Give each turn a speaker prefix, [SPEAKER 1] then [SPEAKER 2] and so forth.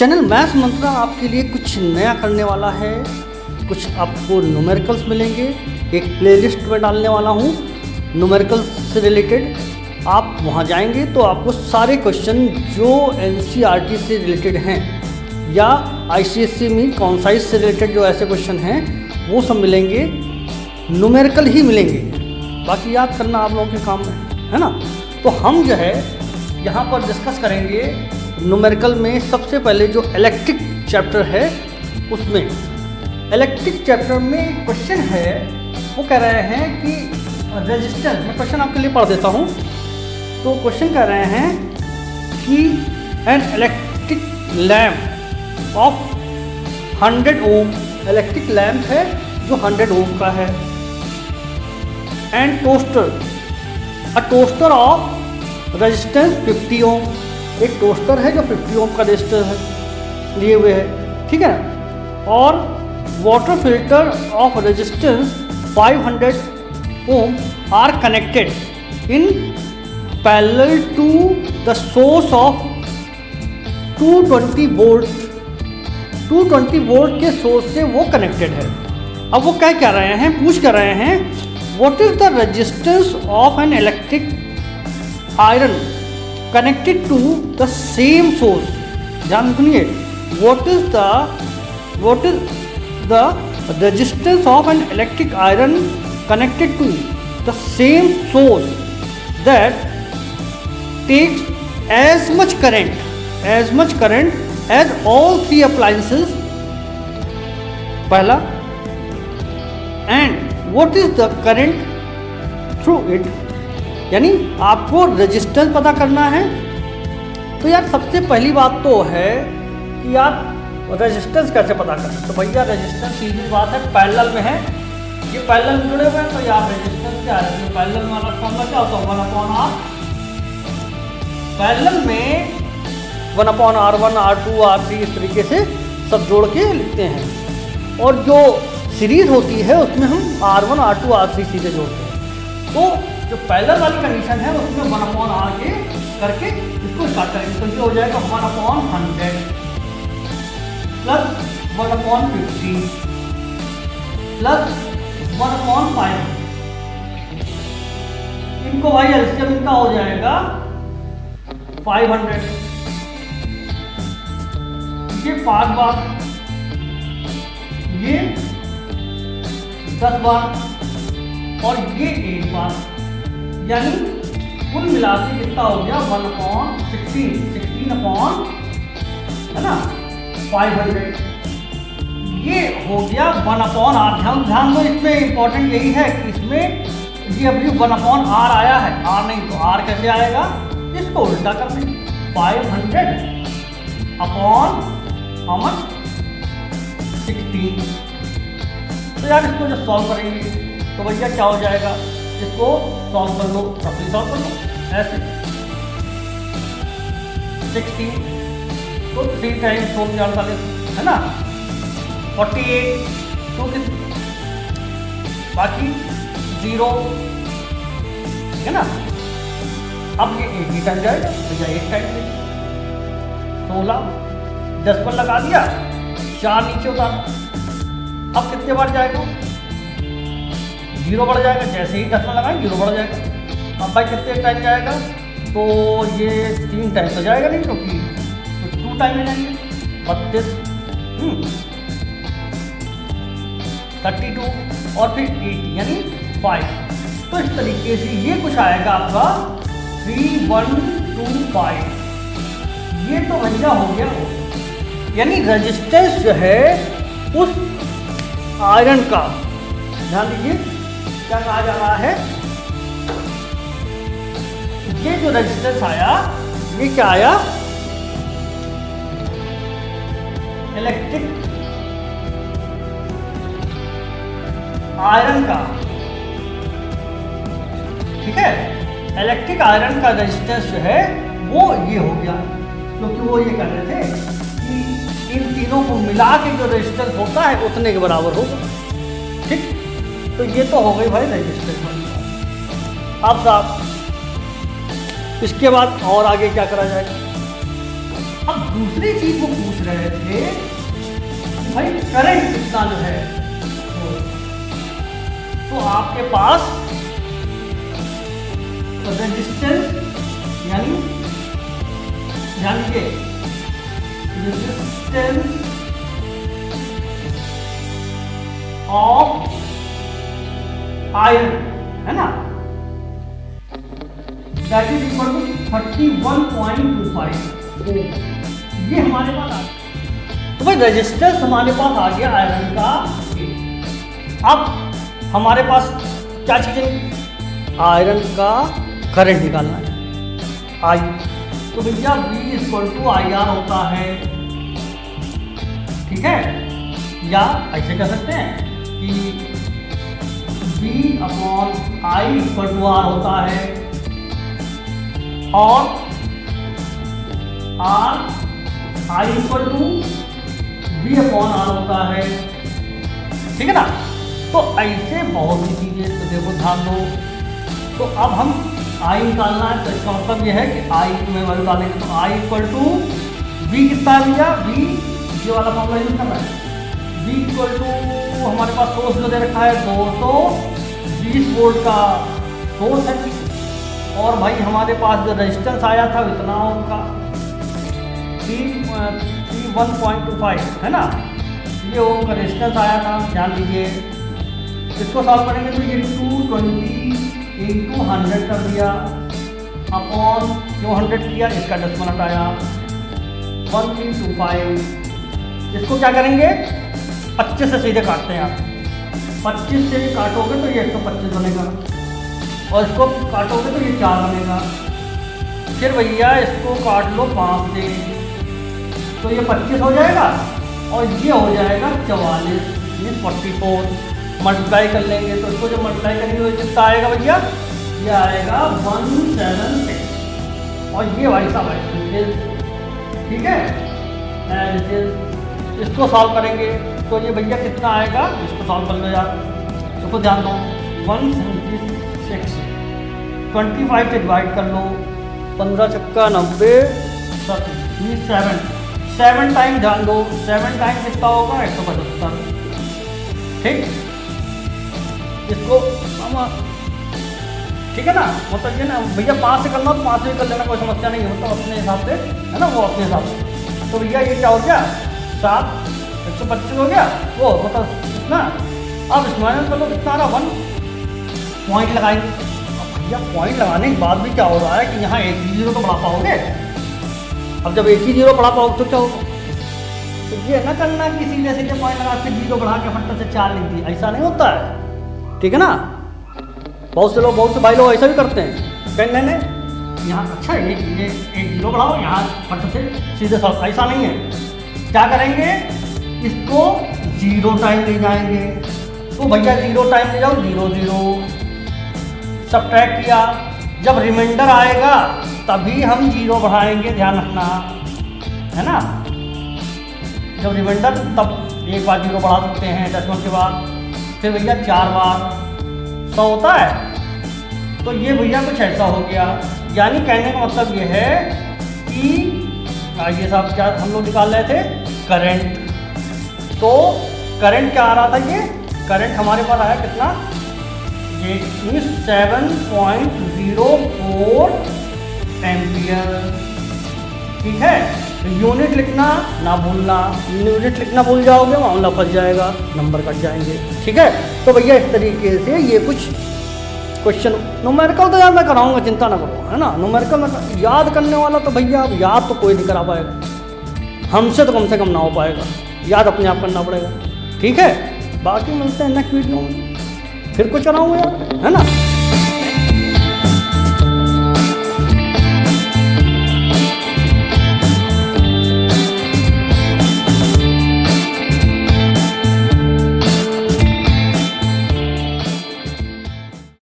[SPEAKER 1] Channel maths मंत्रा आपके लिए कुछ नया करने वाला है। कुछ आपको न्यूमेरिकल्स मिलेंगे, एक प्लेलिस्ट में डालने वाला हूँ न्यूमेरिकल्स से रिलेटेड। आप वहाँ जाएंगे तो आपको सारे क्वेश्चन जो एनसीईआरटी से रिलेटेड हैं या आईसीएसई में कॉन्साइज से रिलेटेड जो ऐसे क्वेश्चन हैं वो सब मिलेंगे, न्यूमेरिकल ही मिलेंगे। बाकी याद करना आप लोगों के काम है ना। तो हम जो है यहाँ पर डिस्कस करेंगे न्यूमेरिकल में। सबसे पहले जो इलेक्ट्रिक चैप्टर है उसमें इलेक्ट्रिक चैप्टर में क्वेश्चन है, वो कह रहे हैं कि रेजिस्टेंस, मैं क्वेश्चन आपके लिए पढ़ देता हूँ। तो क्वेश्चन कह रहे हैं कि an electric lamp of 100 ohm, electric lamp है जो 100 ओम का है, and toaster, a toaster of resistance 50 ohm, एक टोस्टर है जो 50 ओम का रेजिस्टर है लिए हुए है, ठीक है। और water filter of resistance 500 ohm are connected in parallel to the source of 220 volt, 220 volt के सोर्स से वो कनेक्टेड है। अब वो क्या कह रहे हैं, पूछ कर रहे हैं what is the resistance of an electric iron connected to the same source. ध्यान सुनिए, what is the resistance of an electric iron connected to the same source that takes as much current as all three appliances, पहला, and what is the current through it, यानी आपको resistance पता करना है। तो यार सबसे पहली बात तो है कि यार रेजिस्टेंस कैसे पता करें। तो भैया रेजिस्टेंस सीधी बात है, पैरेलल में है, ये पैरेलल में जुड़े हुए हैं, तो यार रेजिस्टेंस क्या है, पैरेलल में वाला फॉर्मूला क्या होता है, 1/R। पैरेलल में 1/R1, R2, R3 इस तरीके से सब जोड़ के लिखते हैं। और जो सीरीज होती है उसमें हम R1, R2, R3 सीधे जोड़ते हैं। तो जो पैरेलल वाली कंडीशन है उसमें 1/R के करके इसको स्टार्ट करेंगे। तो ये हो जाएगा 1/100 प्लस 1/50 प्लस 1/5। इनको भाई एलसीएम इनका हो जाएगा 500, ये 5 बार, ये 10 बार और ये 1 बार, यानी कुल मिला के कितना हो गया 1/16 है ना 500। ये हो गया 1/R। ध्यान दो, इसमें इंपॉर्टेंट यही है कि इसमें ये अभी 1/R आया है, R नहीं तो R कैसे आएगा, इसको उल्टा कर दें 500 अपॉन how much 16। तो यार इसको जब सॉल्व करेंगे तो भैया क्या हो जाएगा, इसको सॉल्व कर लो, रफली सॉल्व कर लो ऐसे 16 तो 3 टाइम्स 48 है ना 48 तो बाकी 0 है ना। अब ये 1 ही टाइम जाएगा तो या 1 टाइम 16, 10 पर लगा दिया, 4 नीचे उतार। अब कितने बार जाएगा, 0 बढ़ जाएगा, जैसे ही 10 पर लगाएंगे 0 बढ़ जाएगा। अब भाई कितने टाइम जाएगा, तो ये 3 टाइम तो जाएगा नहीं क्योंकि तो 2 टाइम जाएंगे 32, 32 और फिर 80 यानी 5। तो इस तरीके से ये कुछ आएगा आपका 3125। ये तो भैया हो गया, यानी रेजिस्टेंस जो है उस आयरन का, ध्यान दीजिए क्या कहा जा रहा है, ये जो रेजिस्टेंस आया ये क्या आया, इलेक्ट्रिक आयरन का, ठीक है। इलेक्ट्रिक आयरन का रेजिस्टेंस जो है वो ये हो गया, क्योंकि वो ये कर रहे थे कि इन तीनों को मिला के जो रेजिस्टेंस होता है उतने के बराबर होगा, ठीक। तो ये तो हो गई भाई रेजिस्टेंस वाली बात। अब साहब इसके बाद और आगे क्या करा जाएगा, अब दूसरी चीज वो पूछ रहे थे भाई करंट कितना जो है, तो आपके पास रेजिस्टेंस यानी ध्यान दीजिए रेजिस्टेंस ऑफ आयरन है ना, दैट इज इक्वल टू 31.25 ये हमारे पास आ गया। तो भाई रेजिस्टेंस हमारे पास आ गया आयरन का। अब हमारे पास क्या चीजें, आयरन का करंट निकालना है आई, तो भैया V इक्वल टू IR होता है, ठीक है, या ऐसे कह सकते हैं कि V upon I equal to R होता है और I equal to V upon R होता है, ठीक है ना। तो ऐसे बहुत सी चीजें, तो देखो ध्यान दो, तो अब हम I निकालना है, तो इसका मतलब यह है कि I में वैल्यू डालेंगे, तो I इक्वल टू V कितना है भैया, V ये वाला फॉर्मूला यूज करना है, V इक्वल टू हमारे पास सोर्स जो दे रखा है 220 वोल्ट का सोर्स है, और भाई हमारे पास जो रेजिस्टेंस आया था इतना उनका 31.25 है ना, ये उनका रेजिस्टेंस आया था, ध्यान दीजिए। इसको सॉल्व करेंगे तो ये 220 इंटू 100 कर दिया अपॉन जो 100 किया, इसका 10 मिनट आया 1325। इसको क्या करेंगे, 25 से सीधे काटते हैं आप, 25 से काटोगे तो ये 125 बनेगा, और इसको काटोगे तो ये 4 बनेगा, फिर भैया इसको काट लो 5 से, तो ये 25 हो जाएगा, और ये हो जाएगा 44 मीन 44, मल्टीप्लाई कर लेंगे, तो इसको जब मल्टीप्लाई करेंगे तो कितना आएगा भैया, ये आएगा 176, और ये भाई साहब है, ठीक है, इसको सॉल्व करेंगे तो ये भैया कितना आएगा, इसको सॉल्व कर लो यार, इसको ध्यान दो, 176 25 से डिवाइड कर लो, 15 छक्का 90 7 टाइम, ध्यान दो 7 टाइम कितना होगा 175, ठीक, इसको ठीक है ना, मतलब ये ना भैया 5 से करना तो 5 से कर लेना, कोई समस्या नहीं है, मतलब अपने हिसाब से है ना, वो अपने हिसाब से। तो भैया ये क्या हो गया 7 125 हो गया वो मतलब कितना, अब इस माइनस कर लो कितना आ रहा 1 पॉइंट लगाएंगे। अब भैया पॉइंट लगाने के बाद भी क्या हो रहा है कि यहाँ एक ही जीरो तो बढ़ा पाओगे, अब जब एक ही जीरो बढ़ा पाओगे तो क्या होगा, तो ये ना करना कि सीधे सीधे पॉइंट लगा के जीरो बढ़ा के फट से 4 लिख दी, ऐसा नहीं होता है, ठीक है ना। बहुत से लोग, बहुत से भाई लोग ऐसा भी करते हैं, कहते नहीं यहाँ अच्छा ये एक जीरो बढ़ाओ, यहाँ फट से सीधे सब, ऐसा नहीं है। क्या करेंगे, इसको 0 टाइम ले जाएंगे, तो भैया 0 टाइम ले जाओ, 0 0 सब्ट्रैक्ट किया, जब रिमाइंडर आएगा तभी हम 0 बढ़ाएंगे, ध्यान रखना है ना, जब रिमाइंडर तब एक बार 0 बढ़ा सकते हैं दशमलव के बाद, फिर भैया 4 बार 100 होता है, तो ये भैया कुछ ऐसा हो गया। यानी कहने का मतलब ये है कि ये साहब क्या हम लोग निकाल रहे थे, करंट, तो करंट क्या आ रहा था, ये करंट हमारे पास आया कितना, ये 7.04 एम्पियर, ठीक है। यूनिट लिखना ना भूलना, यूनिट लिखना भूल जाओगे मामला फंस जाएगा, नंबर कट जाएंगे, ठीक है। तो भैया इस तरीके से ये कुछ क्वेश्चन, न्यूमेरिकल तो याद मैं कराऊंगा, चिंता ना करो, है ना। न्यूमेरिकल में याद करने वाला तो भैया अब याद तो कोई नहीं करा पाएगा, हमसे तो कम से कम ना हो पाएगा, याद अपने आप करना पड़ेगा, ठीक है। बाकी मिलते हैं नेक्स्ट वीडियो में, फिर कुछ कराऊंगा यार, है ना।